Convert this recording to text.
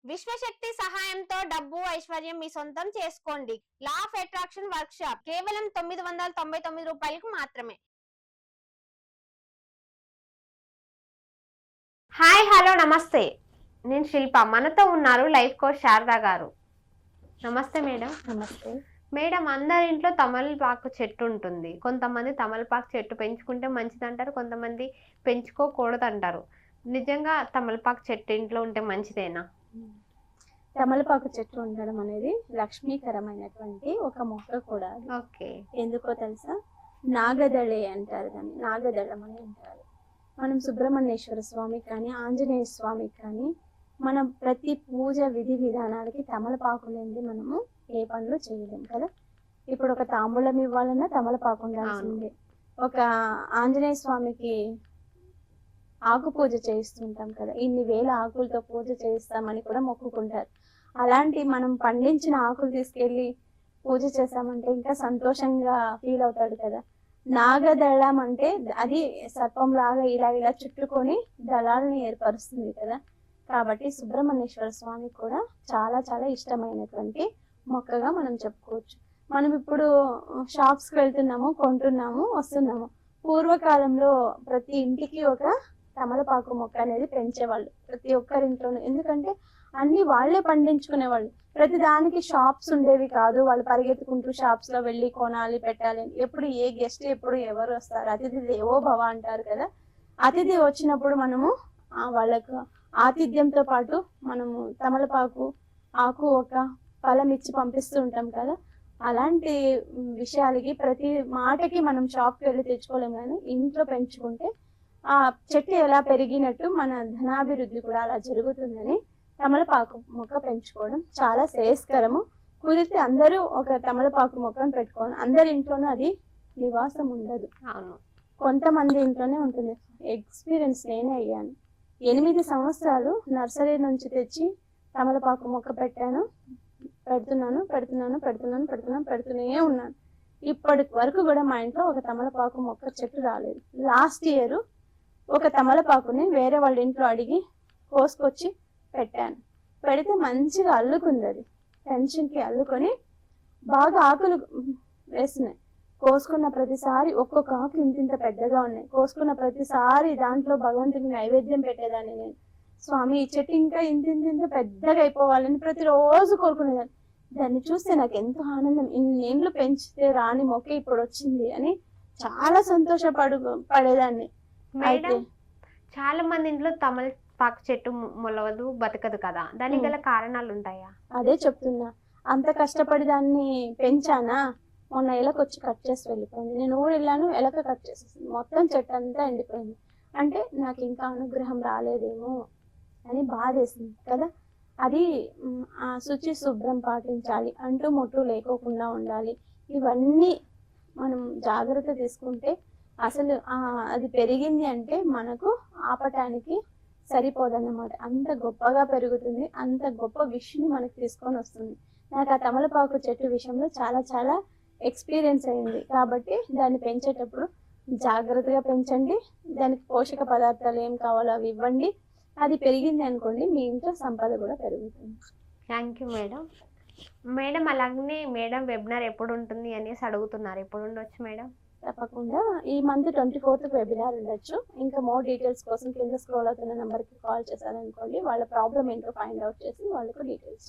విశ్వశక్తి సహాయంతో డబ్బు ఐశ్వర్యం మీ సొంతం చేసుకోండి. Law of attraction work shop కేవలం 999 రూపాయలకు మాత్రమే. హాయ్ హలో నమస్తే, నేను శిల్ప. మనతో ఉన్నారు లైఫ్ కోచ్ శారదా గారు. నమస్తే మేడం. నమస్తే మేడం, అందరి ఇంట్లో తమలపాకు చెట్టు ఉంటుంది. కొంతమంది తమలపాకు చెట్టు పెంచుకుంటే మంచిదంటారు, కొంతమంది పెంచుకోకూడదంటారు. నిజంగా తమలపాకు చెట్టు ఇంట్లో ఉంటే మంచిదేనా? తమలపాకు చెట్టు ఉండడం అనేది లక్ష్మీకరమైనటువంటి ఒక మొక్క కూడా. ఓకే, ఎందుకో తెలుసా? నాగదళే అంటారు, దాన్ని నాగదళం అని అంటారు. మనం సుబ్రహ్మణ్యేశ్వర స్వామికి కానీ ఆంజనేయ స్వామికి కానీ మనం ప్రతి పూజ విధి విధానాలకి తమలపాకు లేనిది మనము ఏ పనులు చేయలేం కదా. ఇప్పుడు ఒక తాంబూలం ఇవ్వాలన్నా తమలపాకు ఉండాల్సిందే. ఒక ఆంజనేయ స్వామికి ఆకు పూజ చేయిస్తుంటాం కదా, ఇన్ని వేల ఆకులతో పూజ చేయిస్తామని కూడా మొక్కుకుంటారు. అలాంటి మనం పండించిన ఆకులు తీసుకెళ్ళి పూజ చేసామంటే ఇంకా సంతోషంగా ఫీల్ అవుతాడు కదా. నాగదళం అంటే అది సర్పం లాగా ఇలా ఇలా చుట్టుకొని దళాలని ఏర్పరుస్తుంది కదా. కాబట్టి సుబ్రహ్మణ్యేశ్వర స్వామి కూడా చాలా చాలా ఇష్టమైనటువంటి మొక్కగా మనం చెప్పుకోవచ్చు. మనం ఇప్పుడు షాప్స్కి వెళ్తున్నాము, కొంటున్నాము, వస్తున్నాము. పూర్వకాలంలో ప్రతి ఇంటికి ఒక తమలపాకు మొక్క అనేది పెంచేవాళ్ళు, ప్రతి ఒక్కరింట్లోనూ. ఎందుకంటే అన్ని వాళ్ళే పండించుకునేవాళ్ళు. ప్రతి దానికి షాప్స్ ఉండేవి కాదు. వాళ్ళు పరిగెత్తుకుంటూ షాప్స్ లో వెళ్ళి కొనాలి, పెట్టాలి. ఎప్పుడు ఏ గెస్ట్ ఎప్పుడు ఎవరు వస్తారు, అతిథి దేవో భవ అంటారు కదా. అతిథి వచ్చినప్పుడు మనము వాళ్ళకు ఆతిథ్యంతో పాటు మనము తమలపాకు ఆకు ఒక ఫలం ఇచ్చి పంపిస్తూ ఉంటాం కదా. అలాంటి విషయాలకి ప్రతి మాటకి మనం షాప్కి వెళ్ళి తెచ్చుకోలేము, కానీ ఇంట్లో పెంచుకుంటే ఆ చెట్టు ఎలా పెరిగినట్టు మన ధనాభివృద్ధి కూడా అలా జరుగుతుందని తమలపాకు మొక్క పెంచుకోవడం చాలా శ్రేయస్కరము. కుదిరితే అందరూ ఒక తమలపాకు మొక్కను పెట్టుకోవాలి. అందరి ఇంట్లోనూ అది నివాసం ఉండదు, కొంతమంది ఇంట్లోనే ఉంటుంది. ఎక్స్పీరియన్స్ నేనే అయ్యాను. 8 సంవత్సరాలు నర్సరీ నుంచి తెచ్చి తమలపాకు మొక్క పెడుతూనే ఉన్నాను. ఇప్పటి వరకు కూడా మా ఇంట్లో ఒక తమలపాకు మొక్క చెట్టు రాలేదు. లాస్ట్ ఇయర్ ఒక తమలపాకుని వేరే వాళ్ళ ఇంట్లో అడిగి కోసుకొచ్చి పెడితే మంచిగా అల్లుకుంది. అది పెన్షన్కి అల్లుకొని బాగా ఆకులు వేస్తున్నాయి. కోసుకున్న ప్రతిసారి ఒక్కొక్క ఆకు ఇంత పెద్దగా ఉన్నాయి. కోసుకున్న ప్రతిసారి దాంట్లో భగవంతుడికి నైవేద్యం పెట్టేదాన్ని నేను. స్వామి ఈ చెట్టు ఇంకా ఇంత పెద్దగా అయిపోవాలని ప్రతిరోజు కోరుకునేదాన్ని. దాన్ని చూస్తే నాకు ఎంతో ఆనందం. ఇన్నేళ్ళు పెంచితే రాని మొక్క ఇప్పుడు వచ్చింది అని చాలా పడేదాన్ని. అయితే చాలా మంది ఇంట్లో తమలపాకు చెట్టు మొలవదు, బతకదు కదా. దానికి గల కారణాలు ఉంటాయా? అదే చెప్తున్నా. అంత కష్టపడి దాన్ని పెంచానా, మొన్న ఎలక వచ్చి కట్ చేసి వెళ్ళిపోయింది. నేను ఊరు వెళ్ళాను, ఎలక కట్ చేసేసింది. మొత్తం చెట్టు అంతా ఎండిపోయింది. అంటే నాకు ఇంకా అనుగ్రహం రాలేదేమో అని బాధేసింది కదా. అది శుచి శుభ్రం పాటించాలి, అంటూ ముట్టు లేకోకుండా ఉండాలి. ఇవన్నీ మనం జాగ్రత్త తీసుకుంటే అసలు అది పెరిగింది అంటే మనకు ఆపటానికి సరిపోదన్నమాట. అంత గొప్పగా పెరుగుతుంది, అంత గొప్ప విష్ణుని మనకు తీసుకొని వస్తుంది. నాకు ఆ తమలపాకు చెట్టు విషయంలో చాలా చాలా ఎక్స్పీరియన్స్ అయింది. కాబట్టి దాన్ని పెంచేటప్పుడు జాగ్రత్తగా పెంచండి. దానికి పోషక పదార్థాలు ఏం కావాలో అవి ఇవ్వండి. అది పెరిగింది అనుకోండి, మీ ఇంట్లో సంపద కూడా పెరుగుతుంది. Thank you madam. మేడం అలాగనే మేడం వెబినార్ ఎప్పుడు ఉంటుంది అనేసి అడుగుతున్నారు. ఎప్పుడు ఉండొచ్చు మేడం? తప్పకుండా ఈ మంత్ 24th వెబినార్ ఉండొచ్చు. ఇంకా మోర్ డీటెయిల్స్ కోసం కింద స్క్రోల్ అవుతున్న నెంబర్కి కాల్ చేశారనుకోండి, వాళ్ళ ప్రాబ్లం ఏంటో ఫైండ్ అవుట్ చేసి వాళ్ళకు డీటెయిల్స్